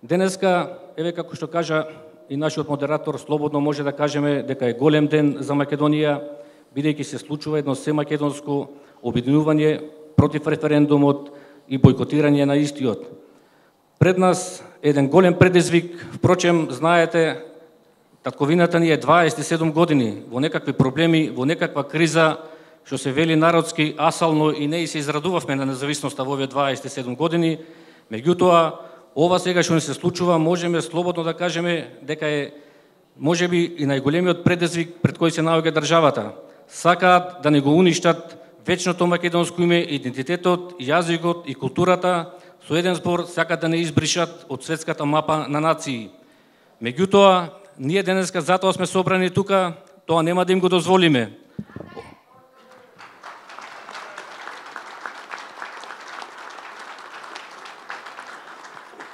Денеска, еве како што кажа и нашиот модератор, слободно може да кажеме дека е голем ден за Македонија, бидејќи се случува едно семакедонско обединување против референдумот и бойкотирање на истиот. Пред нас еден голем предизвик, впрочем, знаете, татковината ни е 27 години во некакви проблеми, во некаква криза, што се вели народски асално и не и се израдувавме на независноста во овие 27 години, меѓутоа, ова сега што ни се случува, можеме слободно да кажеме дека е можеби и најголемиот предизвик пред кој се наоѓа државата. Сакаат да не го уништат вечното македонско име, идентитетот, јазикот и културата, со еден збор сакаат да не избришат од светската мапа на нации. Меѓутоа, ние денеска затоа сме собрани тука, тоа нема да им го дозволиме.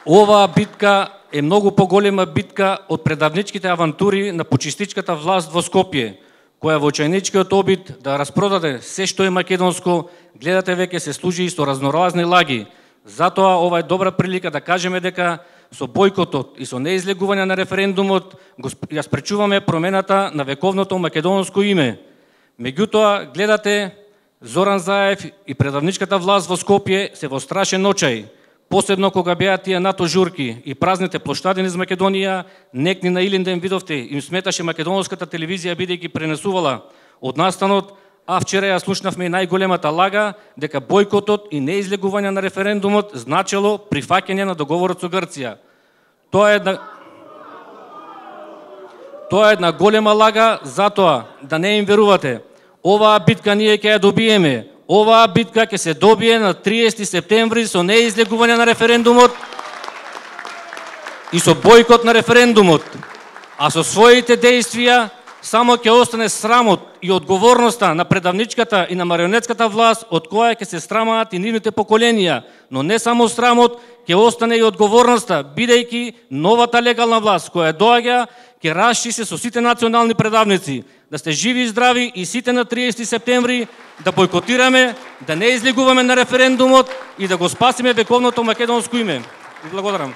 Оваа битка е многу поголема битка од предавничките авантури на почистичката власт во Скопје, која во очајничкиот обид да распродаде се што е македонско, гледате веќе се служи и со разноразни лаги. Затоа ова е добра прилика да кажеме дека со бојкотот и со неизлегување на референдумот ја спречуваме промената на вековното македонско име. Меѓутоа, гледате, Зоран Заев и предавничката власт во Скопје се во страшен очај. Посебно кога беа тие НАТО журки и празните плоштади низ Македонија, некни на Илинден видовте, им сметаше македонската телевизија бидејќи пренесувала од настанот, а вчера ја слушнавме и најголемата лага дека бојкотот и неизлегување на референдумот значело прифаќање на договорот со Грција. Тоа е една голема лага, затоа да не им верувате. Оваа битка ние ќе ја добиеме. Оваа битка ќе се добие на 30 септември со неизлегување на референдумот и со бојкот на референдумот. А со своите дејствија само ќе остане срамот и одговорноста на предавничката и на марионетската власт од која ќе се срамаат и нивните поколенија. Но не само срамот, ќе остане и одговорноста, бидејќи новата легална власт која доаѓа ќе расчисти со сите национални предавници. Да сте живи и здрави и сите на 30 септември да бойкотираме, да не излегуваме на референдумот и да го спасиме вековното македонско име. Благодарам.